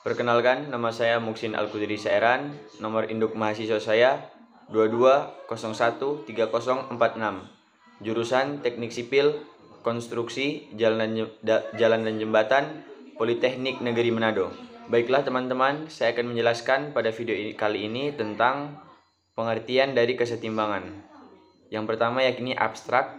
Perkenalkan, nama saya Muksin Al-Qudri Saeran, nomor induk mahasiswa saya 22013046, jurusan Teknik Sipil, Konstruksi, Jalan dan Jembatan, Politeknik Negeri Manado. Baiklah teman-teman, saya akan menjelaskan pada video kali ini tentang pengertian dari kesetimbangan. Yang pertama yakni abstrak.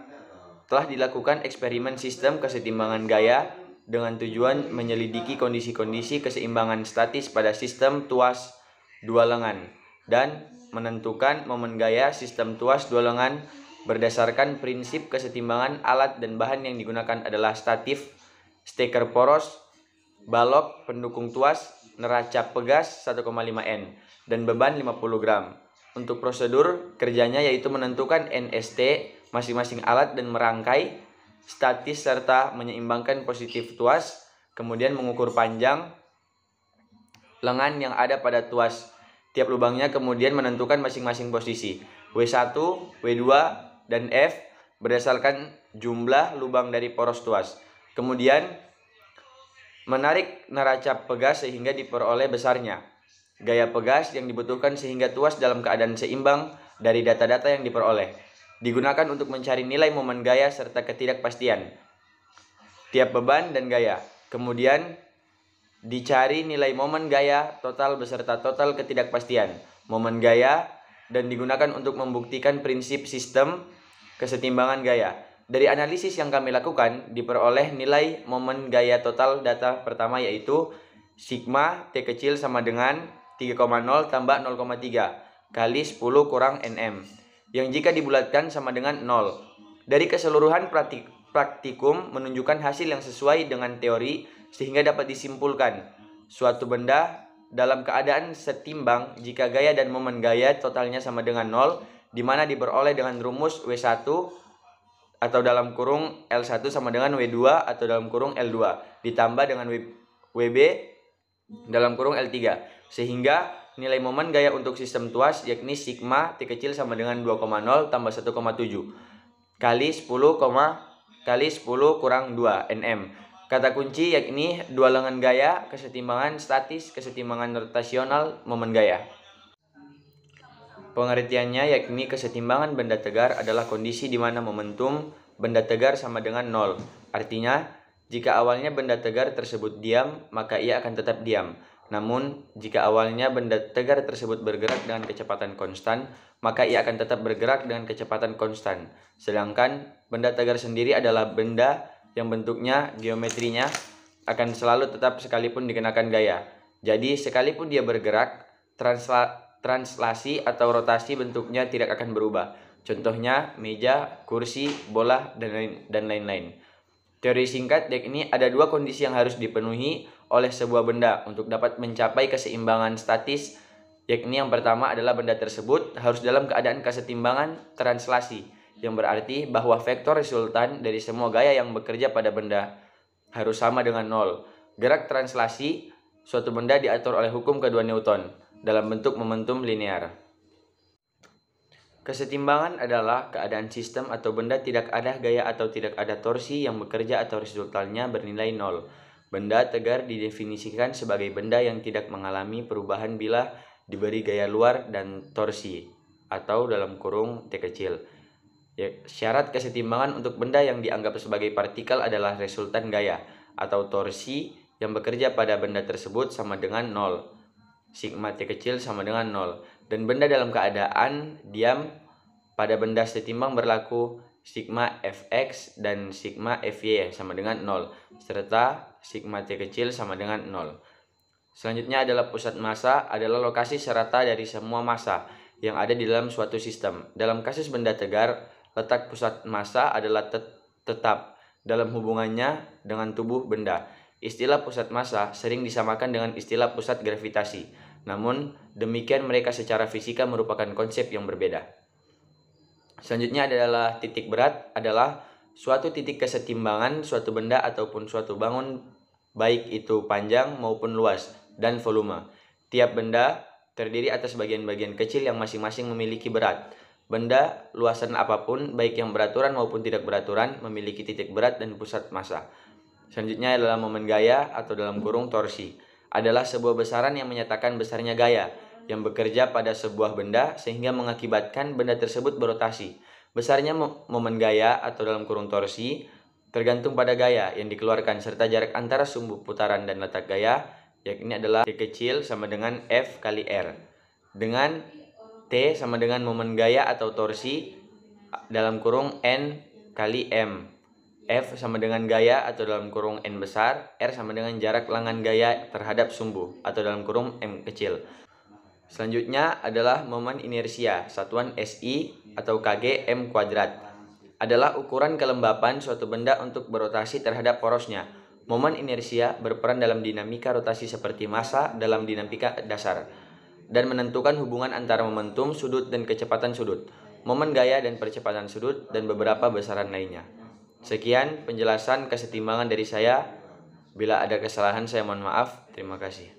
Telah dilakukan eksperimen sistem kesetimbangan gaya dengan tujuan menyelidiki kondisi-kondisi keseimbangan statis pada sistem tuas dua lengan dan menentukan momen gaya sistem tuas dua lengan berdasarkan prinsip kesetimbangan alat dan bahan yang digunakan adalah statif, steker poros, balok pendukung tuas, neraca pegas 1,5 N, dan beban 50 gram. Untuk prosedur kerjanya yaitu menentukan NST masing-masing alat dan merangkai statis serta menyeimbangkan positif tuas, kemudian mengukur panjang lengan yang ada pada tuas tiap lubangnya, kemudian menentukan masing-masing posisi W1, W2, dan F berdasarkan jumlah lubang dari poros tuas. Kemudian menarik neraca pegas sehingga diperoleh besarnya gaya pegas yang dibutuhkan sehingga tuas dalam keadaan seimbang dari data-data yang diperoleh. Digunakan untuk mencari nilai momen gaya serta ketidakpastian tiap beban dan gaya. Kemudian dicari nilai momen gaya total beserta total ketidakpastian momen gaya dan digunakan untuk membuktikan prinsip sistem kesetimbangan gaya. Dari analisis yang kami lakukan diperoleh nilai momen gaya total data pertama yaitu sigma T kecil sama dengan 3,0 tambah 0,3 kali 10 kurang Nm, yang jika dibulatkan sama dengan 0. Dari keseluruhan praktikum menunjukkan hasil yang sesuai dengan teori sehingga dapat disimpulkan suatu benda dalam keadaan setimbang jika gaya dan momen gaya totalnya sama dengan 0, di mana diperoleh dengan rumus W1 atau dalam kurung L1 sama dengan W2 atau dalam kurung L2 ditambah dengan WB dalam kurung L3, sehingga nilai momen gaya untuk sistem tuas yakni sigma T kecil sama dengan 2,0 tambah 1,7 kali 10, kali 10 kurang 2 Nm. Kata kunci yakni dua lengan gaya, kesetimbangan statis, kesetimbangan rotasional, momen gaya. Pengertiannya yakni kesetimbangan benda tegar adalah kondisi di mana momentum benda tegar sama dengan 0. Artinya, jika awalnya benda tegar tersebut diam, maka ia akan tetap diam. Namun, jika awalnya benda tegar tersebut bergerak dengan kecepatan konstan, maka ia akan tetap bergerak dengan kecepatan konstan. Sedangkan, benda tegar sendiri adalah benda yang bentuknya, geometrinya, akan selalu tetap sekalipun dikenakan gaya. Jadi, sekalipun dia bergerak, translasi atau rotasi bentuknya tidak akan berubah. Contohnya, meja, kursi, bola, dan lain-lain. Teori singkat yakni ada dua kondisi yang harus dipenuhi oleh sebuah benda untuk dapat mencapai keseimbangan statis, yakni yang pertama adalah benda tersebut harus dalam keadaan kesetimbangan translasi, yang berarti bahwa vektor resultan dari semua gaya yang bekerja pada benda harus sama dengan 0. Gerak translasi suatu benda diatur oleh hukum kedua Newton dalam bentuk momentum linear. Kesetimbangan adalah keadaan sistem atau benda tidak ada gaya atau tidak ada torsi yang bekerja atau resultannya bernilai 0. Benda tegar didefinisikan sebagai benda yang tidak mengalami perubahan bila diberi gaya luar dan torsi atau dalam kurung T kecil. Syarat kesetimbangan untuk benda yang dianggap sebagai partikel adalah resultan gaya atau torsi yang bekerja pada benda tersebut sama dengan 0. Sigma T kecil sama dengan 0. Dan benda dalam keadaan diam pada benda setimbang berlaku sigma Fx dan sigma Fy sama dengan 0, serta sigma T kecil sama dengan 0. Selanjutnya adalah pusat massa adalah lokasi serata dari semua massa yang ada di dalam suatu sistem. Dalam kasus benda tegar, letak pusat massa adalah tetap dalam hubungannya dengan tubuh benda. Istilah pusat massa sering disamakan dengan istilah pusat gravitasi. Namun, demikian mereka secara fisika merupakan konsep yang berbeda. Selanjutnya adalah titik berat adalah suatu titik kesetimbangan suatu benda ataupun suatu bangun, baik itu panjang maupun luas dan volume. Tiap benda terdiri atas bagian-bagian kecil yang masing-masing memiliki berat. Benda luasan apapun, baik yang beraturan maupun tidak beraturan, memiliki titik berat dan pusat massa. Selanjutnya adalah momen gaya atau dalam kurung torsi. adalah sebuah besaran yang menyatakan besarnya gaya yang bekerja pada sebuah benda sehingga mengakibatkan benda tersebut berotasi. Besarnya momen gaya atau dalam kurung torsi tergantung pada gaya yang dikeluarkan serta jarak antara sumbu putaran dan letak gaya, yakni adalah T kecil sama dengan F kali R. Dengan T sama dengan momen gaya atau torsi dalam kurung N kali M. F sama dengan gaya atau dalam kurung N besar. R sama dengan jarak lengan gaya terhadap sumbu atau dalam kurung M kecil. Selanjutnya adalah momen inersia, satuan SI atau kg M kuadrat. Adalah ukuran kelembapan suatu benda untuk berotasi terhadap porosnya. Momen inersia berperan dalam dinamika rotasi seperti massa dalam dinamika dasar dan menentukan hubungan antara momentum sudut dan kecepatan sudut, momen gaya dan percepatan sudut, dan beberapa besaran lainnya. Sekian penjelasan kesetimbangan dari saya. Bila ada kesalahan saya mohon maaf. Terima kasih.